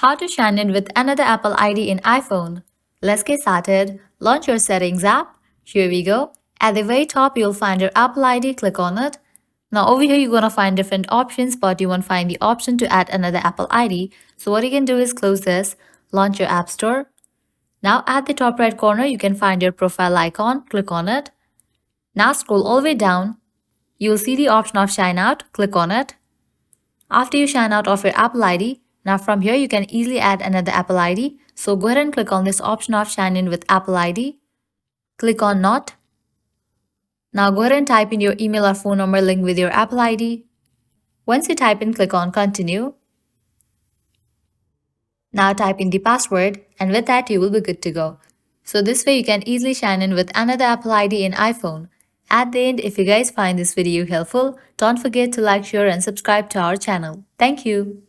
How to sign in with another Apple ID in iPhone. Let's get started. Launch your Settings app. Here we go. At the very top, you'll find your Apple ID. Click on it. Now over here, you're going to find different options, but you won't find the option to add another Apple ID. So what you can do is close this, launch your App Store. Now at the top right corner, you can find your profile icon. Click on it. Now scroll all the way down. You'll see the option of Sign Out. Click on it. After you sign out of your Apple ID, now from here you can easily add another Apple ID. So go ahead and click on this option of sign in with Apple ID. Click on Not. Now go ahead and type in your email or phone number linked with your Apple ID. Once you type in, click on Continue. Now type in the password, and with that you will be good to go. So this way you can easily sign in with another Apple ID in iPhone. At the end, if you guys find this video helpful, don't forget to like, share and subscribe to our channel. Thank you.